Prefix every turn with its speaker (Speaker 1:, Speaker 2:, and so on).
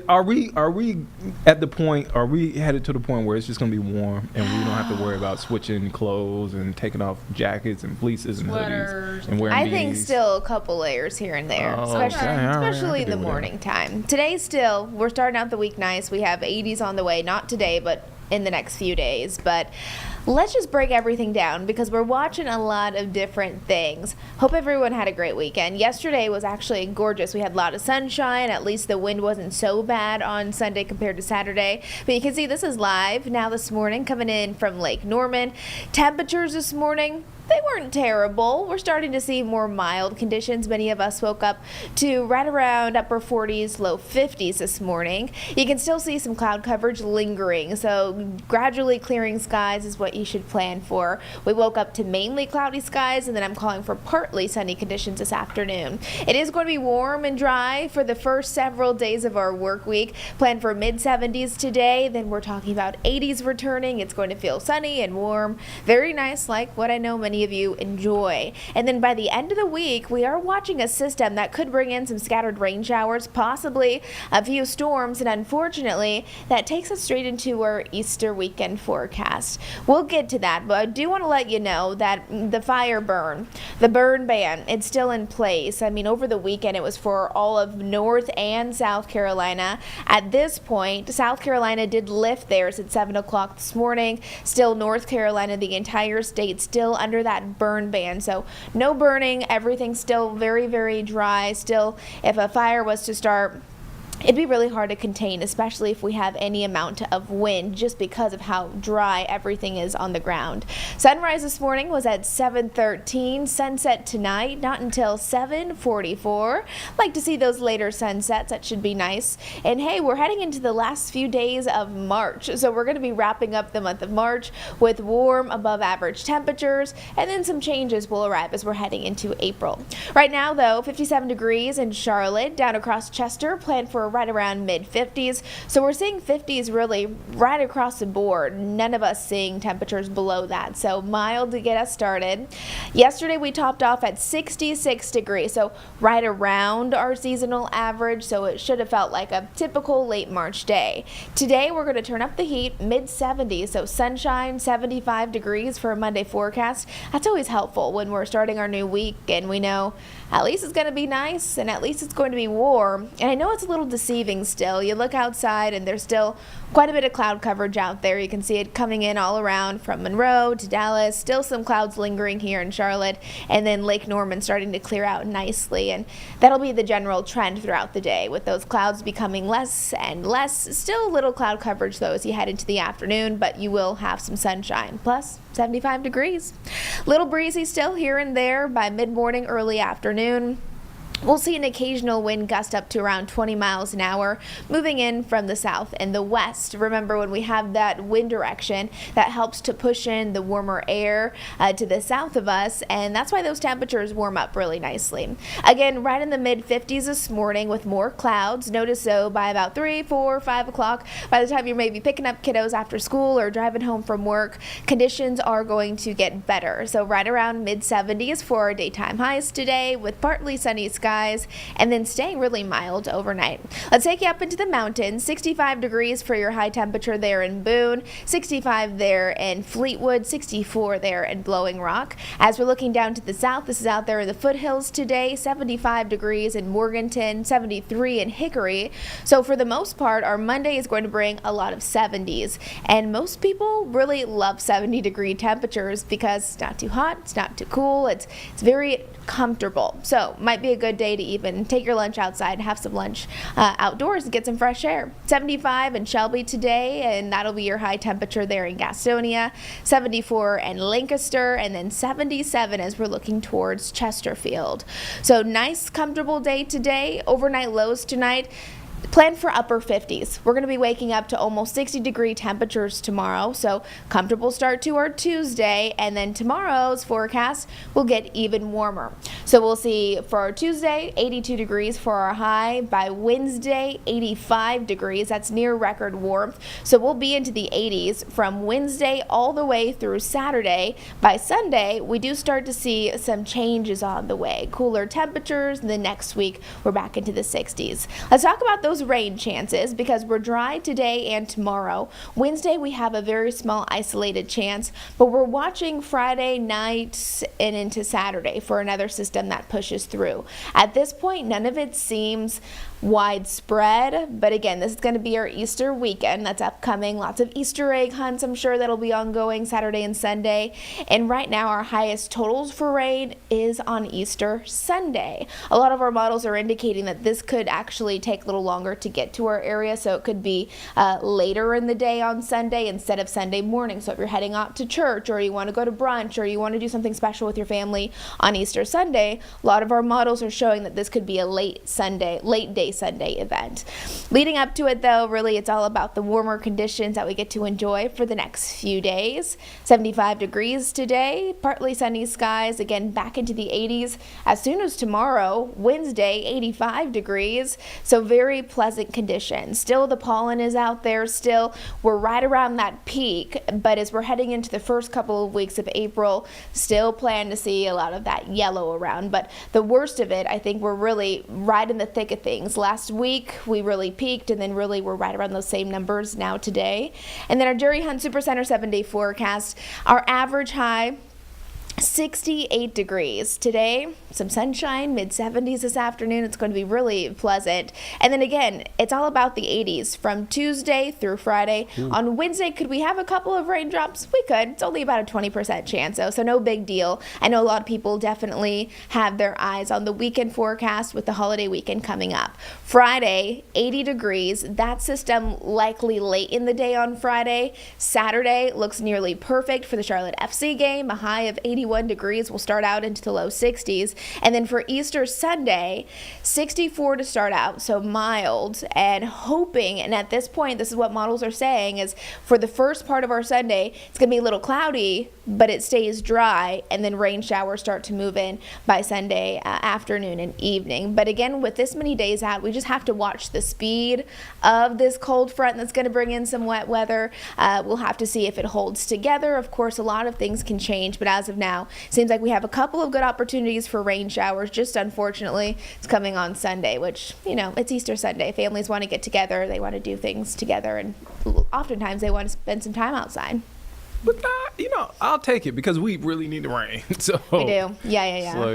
Speaker 1: are we at the point? Are we headed to the point where it's just going to be warm and we don't have to worry about switching clothes and taking off jackets and fleeces and hoodies and wearing
Speaker 2: I think
Speaker 1: beanies?
Speaker 2: still a couple layers here and there, especially in the morning time. Today still, we're starting out the week nice. We have 80s on the way, not today, but in the next few days. But let's just break everything down because we're watching a lot of different things. Hope everyone had a great weekend. Yesterday was actually gorgeous. We had a lot of sunshine. At least the wind wasn't so bad on Sunday compared to Saturday. But you can see this is live now this morning coming in from Lake Norman. Temperatures this morning, they weren't terrible. We're starting to see more mild conditions. Many of us woke up to right around upper 40s, low 50s this morning. You can still see some cloud coverage lingering, so gradually clearing skies is what you should plan for. We woke up to mainly cloudy skies, and then I'm calling for partly sunny conditions this afternoon. It is going to be warm and dry for the first several days of our work week. Plan for mid-70s today, then we're talking about 80s returning. It's going to feel sunny and warm. Very nice, like what I know many of you enjoy. And then by the end of the week, we are watching a system that could bring in some scattered rain showers, possibly a few storms, and unfortunately, that takes us straight into our Easter weekend forecast. We'll get to that, but I do want to let you know that the burn ban, it's still in place. I mean, over the weekend, it was for all of North and South Carolina. At this point, South Carolina did lift theirs at 7 o'clock this morning. Still North Carolina, the entire state, still under that burn ban. So no burning, everything's still very, very dry. Still, if a fire was to start, it'd be really hard to contain, especially if we have any amount of wind, just because of how dry everything is on the ground. Sunrise this morning was at 7:13. Sunset tonight, not until 7:44. Like to see those later sunsets. That should be nice. And hey, we're heading into the last few days of March. So we're going to be wrapping up the month of March with warm, above average temperatures. And then some changes will arrive as we're heading into April. Right now, though, 57 degrees in Charlotte. Down across Chester, planned for right around mid-50s. So we're seeing 50s really right across the board. None of us seeing temperatures below that. So mild to get us started. Yesterday we topped off at 66 degrees. So right around our seasonal average. So it should have felt like a typical late March day. Today we're going to turn up the heat, mid-70s. So sunshine, 75 degrees for a Monday forecast. That's always helpful when we're starting our new week and we know at least it's going to be nice and at least it's going to be warm. And I know it's a little deceiving still. You look outside and there's still quite a bit of cloud coverage out there. You can see it coming in all around from Monroe to Dallas. Still some clouds lingering here in Charlotte, and then Lake Norman starting to clear out nicely. And that'll be the general trend throughout the day, with those clouds becoming less and less. Still a little cloud coverage though as you head into the afternoon, but you will have some sunshine. Plus 75 degrees. Little breezy still here and there by mid-morning, early afternoon. We'll see an occasional wind gust up to around 20 miles an hour moving in from the south and the west. Remember, when we have that wind direction, that helps to push in the warmer air to the south of us, and that's why those temperatures warm up really nicely. Again, right in the mid-50s this morning with more clouds. Notice so by about 3, 4, 5 o'clock, by the time you're maybe picking up kiddos after school or driving home from work, conditions are going to get better. So right around mid-70s for our daytime highs today with partly sunny skies, and then staying really mild overnight. Let's take you up into the mountains. 65 degrees for your high temperature there in Boone, 65 there in Fleetwood, 64 there in Blowing Rock. As we're looking down to the south, this is out there in the foothills today, 75 degrees in Morganton, 73 in Hickory. So for the most part, our Monday is going to bring a lot of 70s, and most people really love 70-degree temperatures because it's not too hot, it's not too cool, it's very comfortable. So might be a good day to even take your lunch outside, have some lunch outdoors and get some fresh air. 75 in Shelby today, and that'll be your high temperature there in Gastonia. 74 in Lancaster, and then 77 as we're looking towards Chesterfield. So nice, comfortable day today. Overnight lows tonight. Plan for upper 50s. We're going to be waking up to almost 60-degree temperatures tomorrow, so comfortable start to our Tuesday, and then tomorrow's forecast will get even warmer. So we'll see for our Tuesday, 82 degrees for our high. By Wednesday, 85 degrees. That's near record warmth. So we'll be into the 80s from Wednesday all the way through Saturday. By Sunday, we do start to see some changes on the way. Cooler temperatures, and then next week we're back into the 60s. Let's talk about those rain chances, because we're dry today and tomorrow. Wednesday, we have a very small isolated chance, but we're watching Friday night and into Saturday for another system that pushes through. At this point, none of it seems widespread, but again, this is going to be our Easter weekend that's upcoming. Lots of Easter egg hunts, I'm sure, that'll be ongoing Saturday and Sunday. And right now, our highest totals for rain is on Easter Sunday. A lot of our models are indicating that this could actually take a little longer to get to our area, so it could be later in the day on Sunday instead of Sunday morning. So if you're heading out to church, or you want to go to brunch, or you want to do something special with your family on Easter Sunday, a lot of our models are showing that this could be a late day Sunday event. Leading up to it, though, really it's all about the warmer conditions that we get to enjoy for the next few days. 75 degrees today, partly sunny skies, again back into the 80s as soon as tomorrow. Wednesday, 85 degrees, so very pleasant conditions. Still, the pollen is out there. Still, we're right around that peak, but as we're heading into the first couple of weeks of April, still plan to see a lot of that yellow around. But the worst of it, I think we're really right in the thick of things. Last week, we really peaked, and then really we're right around those same numbers now today. And then our Jerry Hunt Supercenter 7-day forecast, our average high, 68 degrees. Today, some sunshine, mid-70s this afternoon. It's going to be really pleasant. And then again, it's all about the 80s from Tuesday through Friday. On Wednesday, could we have a couple of raindrops? We could. It's only about a 20% chance, though, so no big deal. I know a lot of people definitely have their eyes on the weekend forecast with the holiday weekend coming up. Friday, 80 degrees. That system likely late in the day on Friday. Saturday looks nearly perfect for the Charlotte FC game, a high of 81 degrees. Will start out into the low 60s. And then for Easter Sunday, 64 to start out, so mild, and hoping, and at this point, this is what models are saying, is for the first part of our Sunday, it's going to be a little cloudy, but it stays dry, and then rain showers start to move in by Sunday afternoon and evening. But again, with this many days out, we just have to watch the speed of this cold front that's going to bring in some wet weather. We'll have to see if it holds together. Of course, a lot of things can change, but as of now, seems like we have a couple of good opportunities for rain showers. Just unfortunately, it's coming on Sunday, which, you know, it's Easter Sunday. Families want to get together. They want to do things together, and oftentimes they want to spend some time outside.
Speaker 1: But, you know, I'll take it because we really need the rain. So
Speaker 2: We do. Yeah.
Speaker 1: So